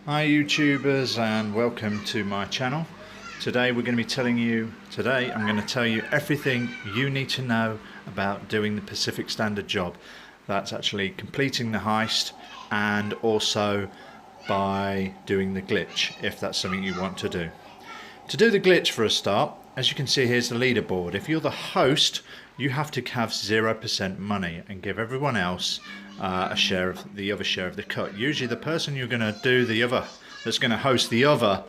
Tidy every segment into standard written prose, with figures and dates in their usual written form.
Hi YouTubers, and welcome to my channel. Today I'm going to tell you everything you need to know about doing the Pacific Standard job. That's actually completing the heist and also by doing the glitch, if that's something you want to do. To do the glitch for a start, as you can see, here's the leaderboard. If you're the host, you have to have 0% money and give everyone else a share of the other share of the cut. Usually the person you're going to do that's going to host the other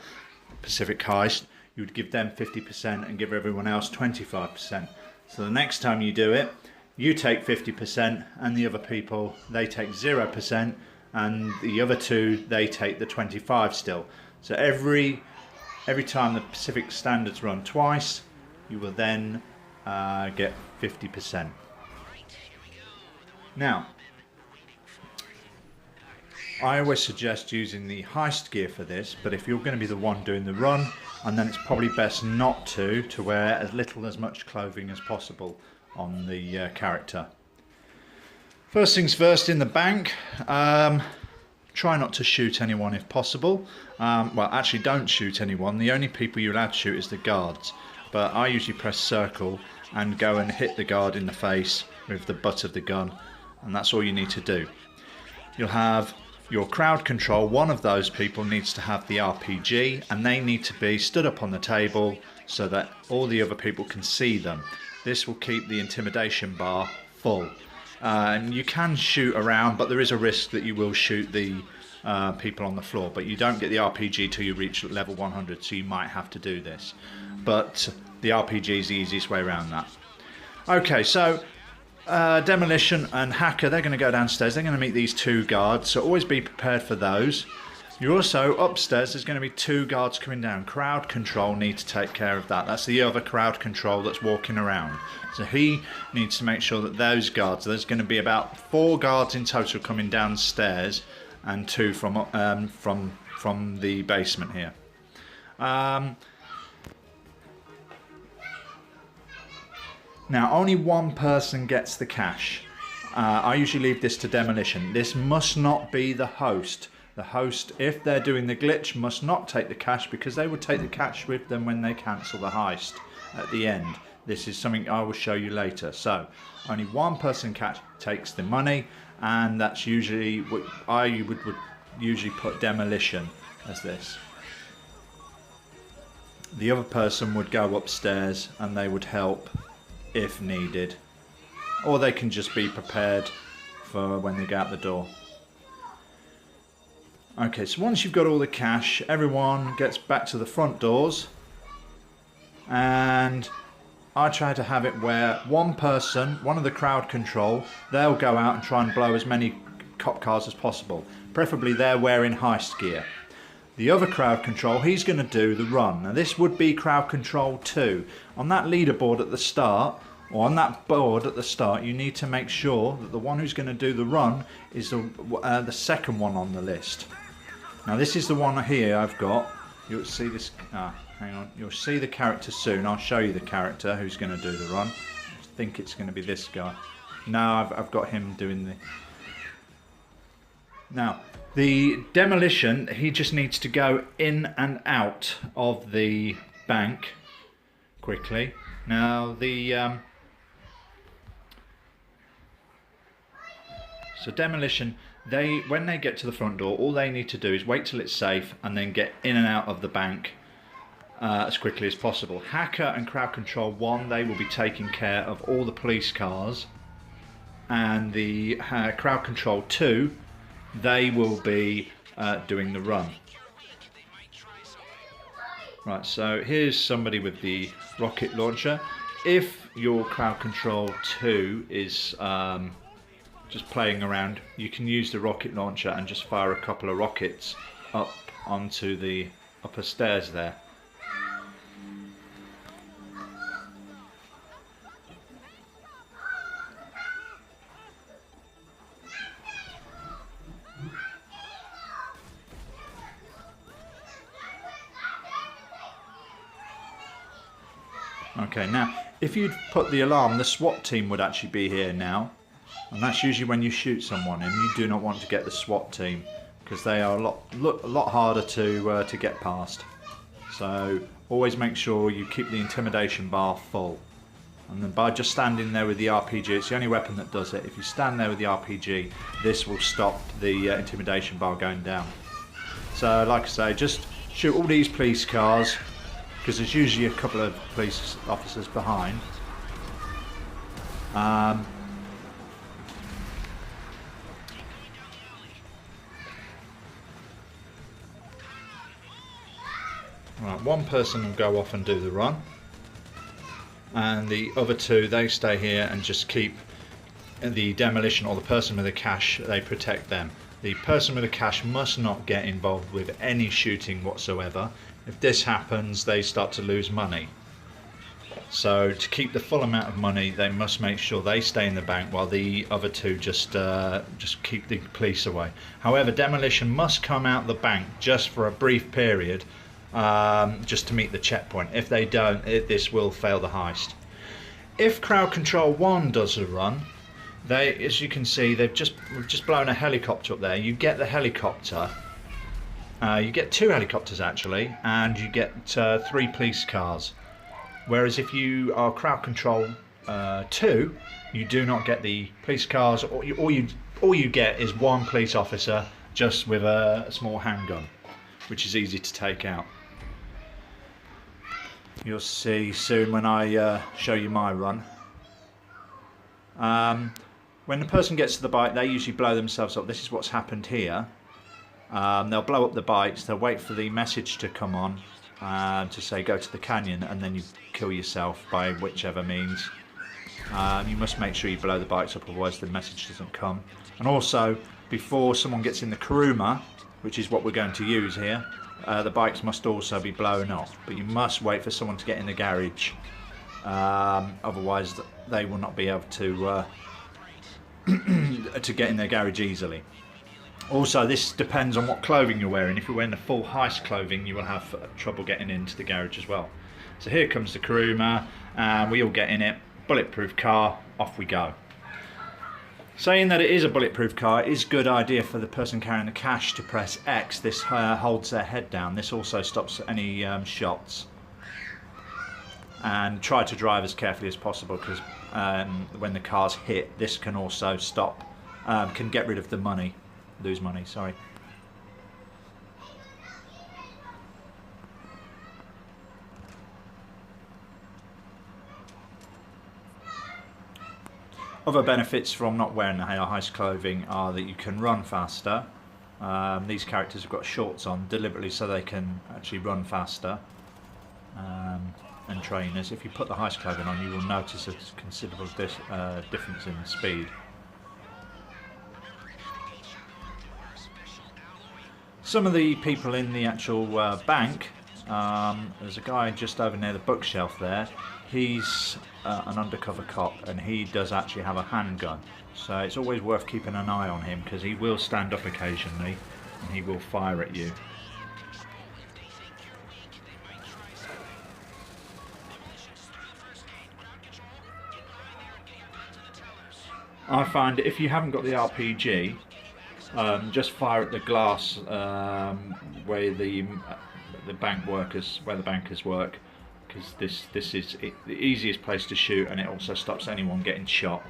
Pacific heist, you would give them 50% and give everyone else 25%. So the next time you do it, you take 50% and the other people, they take 0%, and the other two, they take the 25 still. So every time the Pacific Standards run twice, you will then get 50%. Now, I always suggest using the heist gear for this, but if you're going to be the one doing the run, and then it's probably best not to wear as much clothing as possible on the character. First things first, in the bank, try not to shoot anyone if possible. Well, actually don't shoot anyone. The only people you're allowed to shoot is the guards, but I usually press circle and go and hit the guard in the face with the butt of the gun, and that's all you need to do. You'll have your crowd control. One of those people needs to have the RPG, and they need to be stood up on the table so that all the other people can see them. This will keep the intimidation bar full. And you can shoot around, but there is a risk that you will shoot the people on the floor, but you don't get the RPG till you reach level 100, so you might have to do this. But the RPG is the easiest way around that. Okay, so Demolition and Hacker, they're going to go downstairs. They're going to meet these two guards, so always be prepared for those. You're also upstairs, there's going to be two guards coming down. Crowd control needs to take care of that. That's the other crowd control that's walking around. So he needs to make sure that those guards, there's going to be about 4 guards in total coming downstairs and 2 from the basement here. Now, only one person gets the cash. I usually leave this to Demolition. This must not be the host. The host, if they're doing the glitch, must not take the cash, because they will take the cash with them when they cancel the heist at the end. This is something I will show you later. So, only one person takes the money, and that's usually what I would usually put Demolition as this. The other person would go upstairs and they would help if needed, or they can just be prepared for when they go out the door. Okay, so once you've got all the cash, everyone gets back to the front doors, and I try to have it where one of the crowd control, they'll go out and try and blow as many cop cars as possible. Preferably they're wearing heist gear. The other crowd control, he's going to do the run. Now this would be crowd control 2. On that leaderboard at the start, or on that board at the start, you need to make sure that the one who's going to do the run is the second one on the list. Now this is the one here I've got. You'll see this, hang on, you'll see the character soon. I'll show you the character who's going to do the run. I think it's going to be this guy. No, I've got him doing the... Now, the Demolition, he just needs to go in and out of the bank quickly. Now, so Demolition, when they get to the front door, all they need to do is wait till it's safe and then get in and out of the bank as quickly as possible. Hacker and Crowd Control 1, they will be taking care of all the police cars, and the Crowd Control 2, they will be doing the run. Right, so here's somebody with the rocket launcher. If your Crowd Control 2 is just playing around, you can use the rocket launcher and just fire a couple of rockets up onto the upper stairs there. Okay, now if you'd put the alarm, the SWAT team would actually be here now, and that's usually when you shoot someone, and you do not want to get the SWAT team because they are a lot harder to get past. So always make sure you keep the intimidation bar full. And then by just standing there with the RPG, it's the only weapon that does it. If you stand there with the RPG, this will stop the intimidation bar going down. So like I say, just shoot all these police cars, because there's usually a couple of police officers behind. Right, one person will go off and do the run, and the other two, they stay here and just keep the demolition, or the person with the cash, they protect them. The person with the cash must not get involved with any shooting whatsoever. If this happens, they start to lose money. So to keep the full amount of money, they must make sure they stay in the bank while the other two just keep the police away. However, demolition must come out the bank just for a brief period, just to meet the checkpoint. If they don't, this will fail the heist. If crowd control 1 does a run, as you can see, we've just blown a helicopter up there. You get the helicopter, you get 2 helicopters actually, and you get 3 police cars. Whereas if you are crowd control 2, you do not get the police cars. All you get is 1 police officer just with a small handgun, which is easy to take out. You'll see soon when I show you my run. When the person gets to the bike, they usually blow themselves up. This is what's happened here. They'll blow up the bikes, they'll wait for the message to come on to say go to the canyon, and then you kill yourself by whichever means. You must make sure you blow the bikes up, otherwise the message doesn't come. And also, before someone gets in the Kuruma, which is what we're going to use here, the bikes must also be blown off, but you must wait for someone to get in the garage, otherwise they will not be able to to get in their garage easily. Also, this depends on what clothing you're wearing. If you're wearing the full heist clothing, you will have trouble getting into the garage as well. So here comes the Kuruma, and we all get in it. Bulletproof car, off we go. Saying that it is a bulletproof car, it is a good idea for the person carrying the cash to press X. This holds their head down. This also stops any shots. And try to drive as carefully as possible, because when the cars hit, this can also stop, can get rid of the money, lose money, sorry. Other benefits from not wearing the heist clothing are that you can run faster. These characters have got shorts on deliberately so they can actually run faster. And trainers, if you put the heist clothing on, you will notice a considerable difference in speed. Some of the people in the actual bank, there's a guy just over near the bookshelf there. He's an undercover cop, and he does actually have a handgun, so it's always worth keeping an eye on him, because he will stand up occasionally and he will fire at you. I find if you haven't got the RPG, just fire at the glass where the bank workers, where the bankers work, because this is the easiest place to shoot, and it also stops anyone getting shot.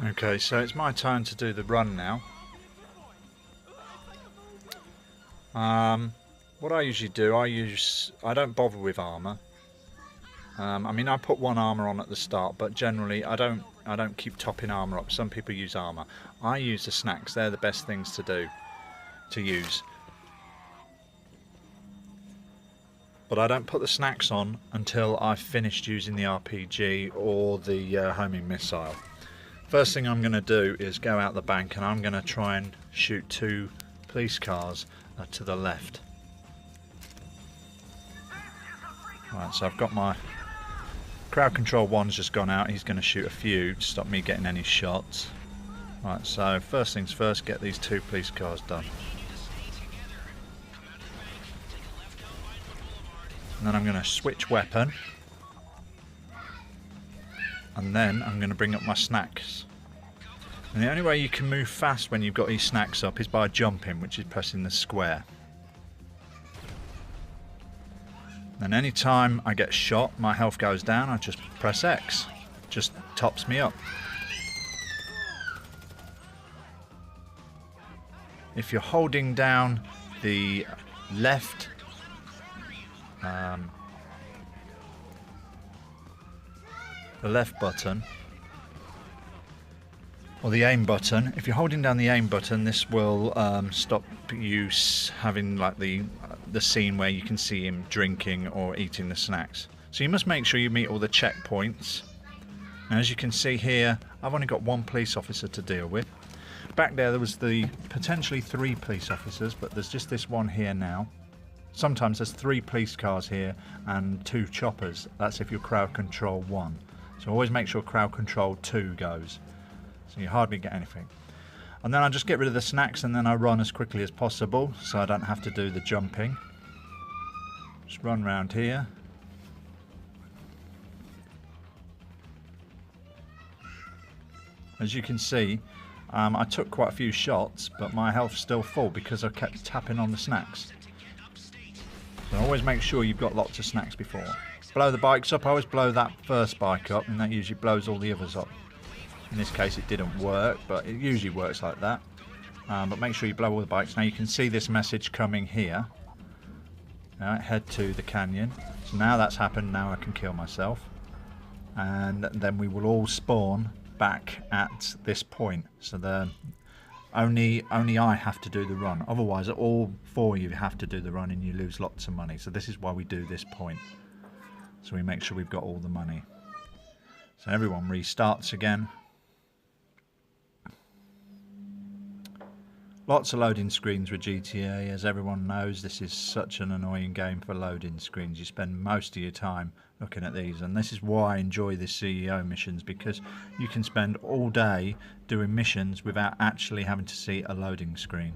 Okay, so it's my turn to do the run now. What I usually do, I don't bother with armour. I mean, I put one armour on at the start, but generally I don't keep topping armour up. Some people use armour. I use the snacks. They're the best things to use. But I don't put the snacks on until I've finished using the RPG or the homing missile. First thing I'm going to do is go out the bank, and I'm going to try and shoot 2 police cars to the left. Right, so I've got my crowd control 1's just gone out. He's going to shoot a few to stop me getting any shots. Right, so first things first, get these 2 police cars done. And then I'm going to switch weapon. And then I'm going to bring up my snacks. And the only way you can move fast when you've got these snacks up is by jumping, which is pressing the square. And any time I get shot, my health goes down, I just press X. Just tops me up. If you're holding down the left button, or the aim button, if you're holding down the aim button, this will stop you having like the scene where you can see him drinking or eating the snacks. So you must make sure you meet all the checkpoints. Now, as you can see here, I've only got 1 police officer to deal with. Back there was the potentially 3 police officers, but there's just this one here now. Sometimes there's 3 police cars here and 2 choppers. That's if you're crowd control 1. So always make sure crowd control 2 goes. So you hardly get anything. And then I just get rid of the snacks, and then I run as quickly as possible so I don't have to do the jumping. Just run round here. As you can see, I took quite a few shots, but my health's still full because I kept tapping on the snacks. So always make sure you've got lots of snacks before. Blow the bikes up. I always blow that first bike up, and that usually blows all the others up. In this case it didn't work, but it usually works like that. But make sure you blow all the bikes. Now you can see this message coming here. Alright, head to the canyon. So now that's happened, now I can kill myself. And then we will all spawn back at this point. So only I have to do the run. Otherwise all 4 of you have to do the run and you lose lots of money. So this is why we do this point. So we make sure we've got all the money. So everyone restarts again. Lots of loading screens with GTA. As everyone knows, this is such an annoying game for loading screens. You spend most of your time looking at these, and this is why I enjoy the CEO missions, because you can spend all day doing missions without actually having to see a loading screen.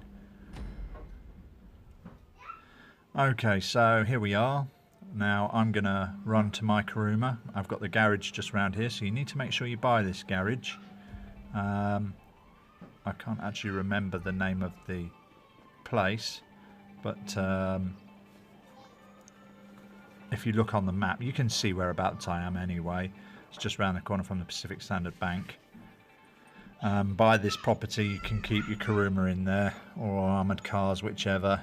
Okay, so here we are. Now I'm going to run to my Kuruma. I've got the garage just around here, so you need to make sure you buy this garage. I can't actually remember the name of the place, but if you look on the map you can see whereabouts I am anyway. It's just around the corner from the Pacific Standard Bank. Buy this property, you can keep your Kuruma in there, or armoured cars, whichever.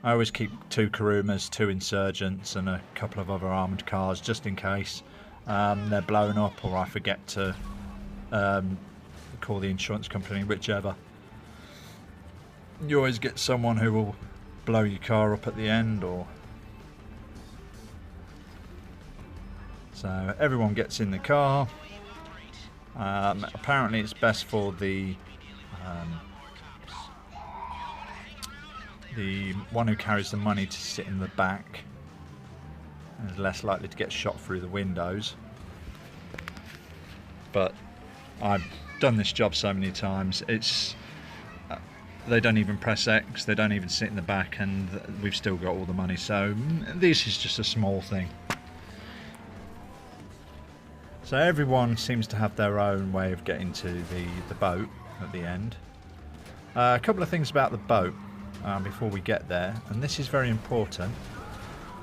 I always keep 2 Kurumas, 2 insurgents and a couple of other armoured cars just in case they're blown up or I forget to call the insurance company, whichever. You always get someone who will blow your car up at the end, or so everyone gets in the car. Apparently it's best for the one who carries the money to sit in the back and is less likely to get shot through the windows, but I've done this job so many times, they don't even press X, they don't even sit in the back, and we've still got all the money. So this is just a small thing. So everyone seems to have their own way of getting to the boat at the end. A couple of things about the boat before we get there, and this is very important.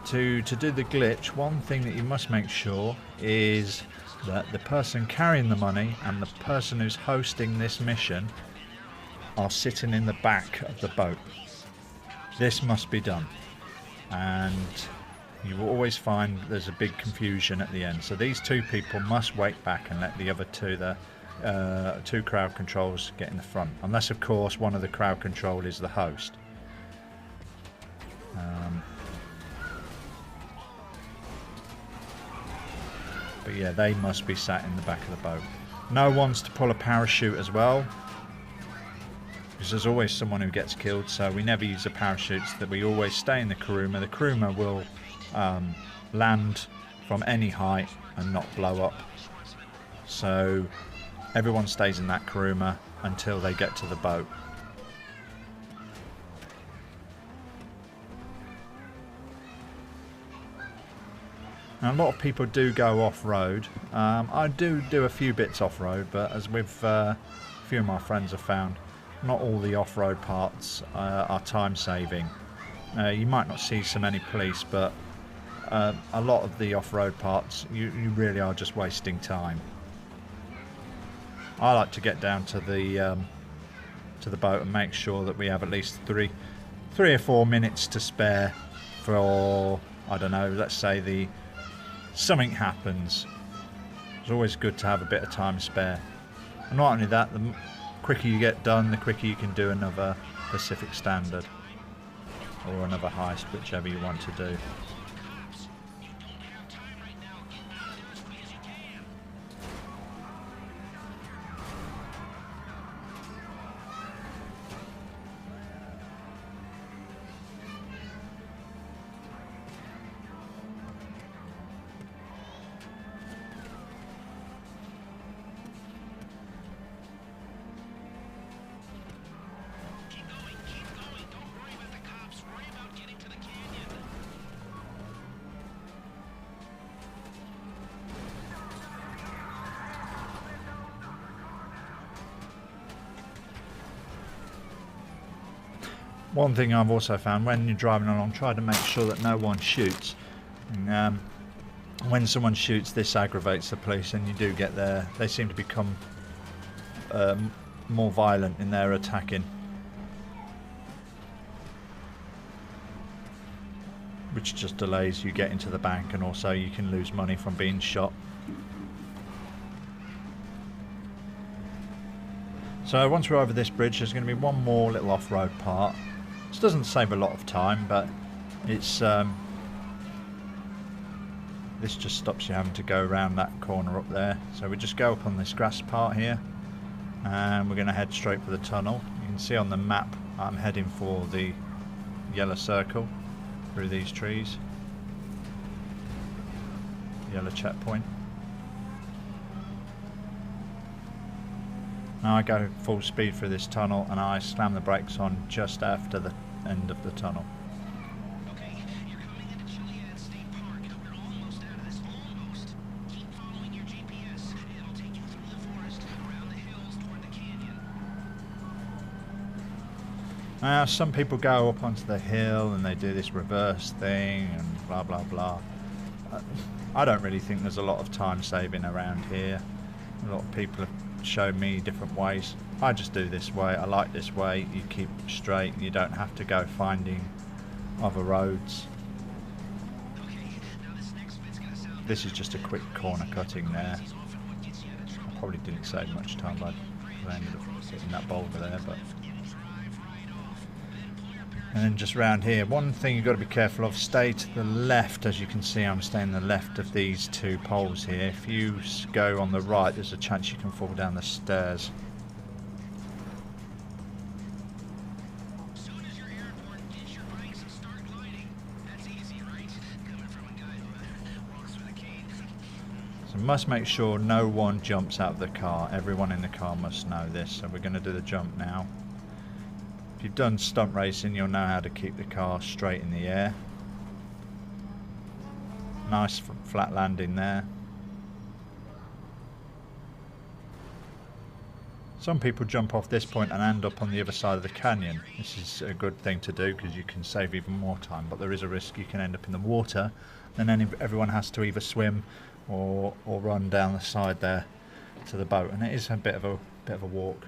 To do the glitch, one thing that you must make sure is that the person carrying the money and the person who's hosting this mission are sitting in the back of the boat. This must be done, and you will always find there's a big confusion at the end. So these two people must wait back and let the other two, the two crowd controls, get in the front, unless of course one of the crowd control is the host. But yeah, they must be sat in the back of the boat. No one's to pull a parachute as well, because there's always someone who gets killed, so we never use the parachutes. That we always stay in the kuruma. The kuruma will land from any height and not blow up. So everyone stays in that kuruma until they get to the boat. Now, a lot of people do go off-road. I do a few bits off-road, but as with a few of my friends have found, not all the off-road parts are time-saving. You might not see so many police, but a lot of the off-road parts, you really are just wasting time. I like to get down to the boat and make sure that we have at least three or 4 minutes to spare for, I don't know, let's say something happens. It's always good to have a bit of time spare. And not only that, the quicker you get done, the quicker you can do another Pacific Standard or another heist, whichever you want to do. One thing I've also found, when you're driving along, try to make sure that no one shoots. And, when someone shoots, this aggravates the police, and you do get there. They seem to become more violent in their attacking, which just delays you getting to the bank, and also you can lose money from being shot. So once we're over this bridge, there's going to be one more little off-road part. This doesn't save a lot of time, but it's this just stops you having to go around that corner up there. So we just go up on this grass part here, and we're going to head straight for the tunnel. You can see on the map I'm heading for the yellow circle through these trees, yellow checkpoint. Now I go full speed through this tunnel, and I slam the brakes on just after the end of the tunnel. Okay, you're coming into Chiliad State Park. We're almost out of this. Almost. Keep following your GPS. It'll take you through the forest, around the hills, toward the canyon. Now some people go up onto the hill and they do this reverse thing and blah blah blah. I don't really think there's a lot of time saving around here. A lot of people have show me different ways. I just do this way. I like this way. You keep straight. You don't have to go finding other roads. This is just a quick corner cutting there. I probably didn't save much time, but I ended up hitting that boulder there. But and then just round here, one thing you've got to be careful of, stay to the left. As you can see, I'm staying to the left of these two poles here. If you go on the right, there's a chance you can fall down the stairs. Soon as you're airborne, ditch your bikes and start gliding. That's easy, right? Coming from a guy who walks with a cane. So must make sure no one jumps out of the car. Everyone in the car must know this. So we're going to do the jump now. If you've done stunt racing, you'll know how to keep the car straight in the air. Nice flat landing there. Some people jump off this point and end up on the other side of the canyon. This is a good thing to do because you can save even more time, but there is a risk you can end up in the water, and then everyone has to either swim or run down the side there to the boat, and it is a bit of a walk.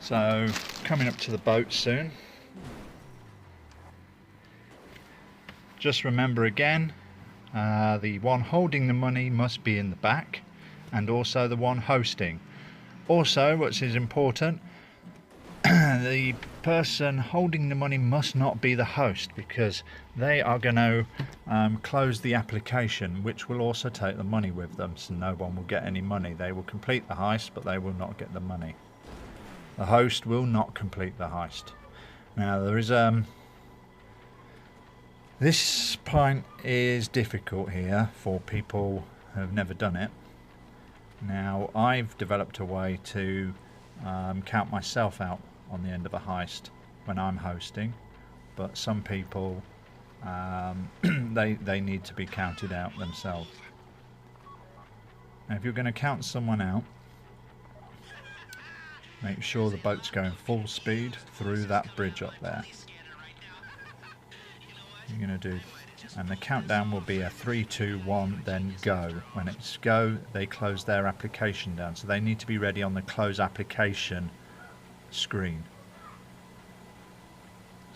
So coming up to the boat soon. Just remember again, the one holding the money must be in the back, and also the one hosting. Also, what is important, the person holding the money must not be the host, because they are going to close the application, which will also take the money with them, so no one will get any money. They will complete the heist, but they will not get the money. The host will not complete the heist. Now there is this point is difficult here for people who have never done it. Now I've developed a way to count myself out on the end of a heist when I'm hosting, but some people they need to be counted out themselves. Now if you're going to count someone out, make sure the boat's going full speed through that bridge up there. You're going to do, and the countdown will be a 3, 2, 1, then go. When it's go, they close their application down, so they need to be ready on the close application screen,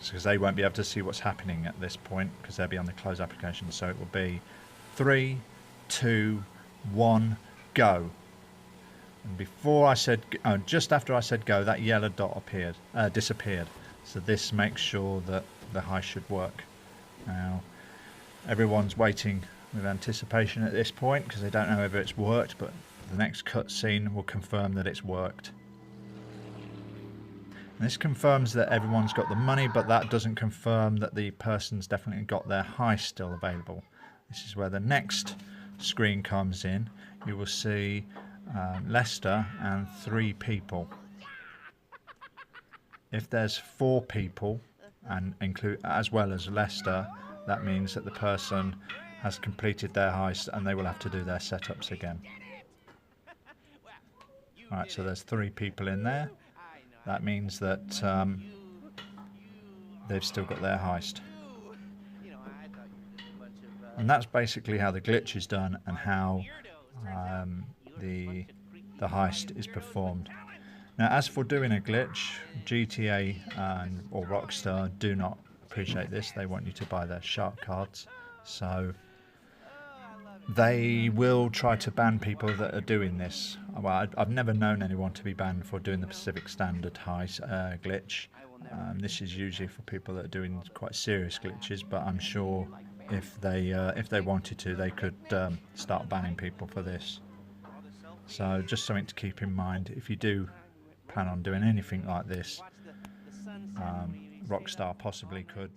because they won't be able to see what's happening at this point because they'll be on the close application. So it will be 3, 2, 1, go. And before I said, just after I said go, that yellow dot disappeared. So this makes sure that the heist should work. Now, everyone's waiting with anticipation at this point because they don't know whether it's worked, but the next cutscene will confirm that it's worked. And this confirms that everyone's got the money, but that doesn't confirm that the person's definitely got their heist still available. This is where the next screen comes in. You will see Lester and 3 people. If there's 4 people, and include as well as Lester, that means that the person has completed their heist and they will have to do their setups again. Alright, so there's 3 people in there. That means that they've still got their heist. And that's basically how the glitch is done and how the heist is performed. Now, as for doing a glitch, GTA or Rockstar do not appreciate this. They want you to buy their shark cards. So they will try to ban people that are doing this. Well, I've never known anyone to be banned for doing the Pacific Standard heist glitch. This is usually for people that are doing quite serious glitches, but I'm sure if they wanted to, they could start banning people for this. So just something to keep in mind if you do plan on doing anything like this. Rockstar possibly could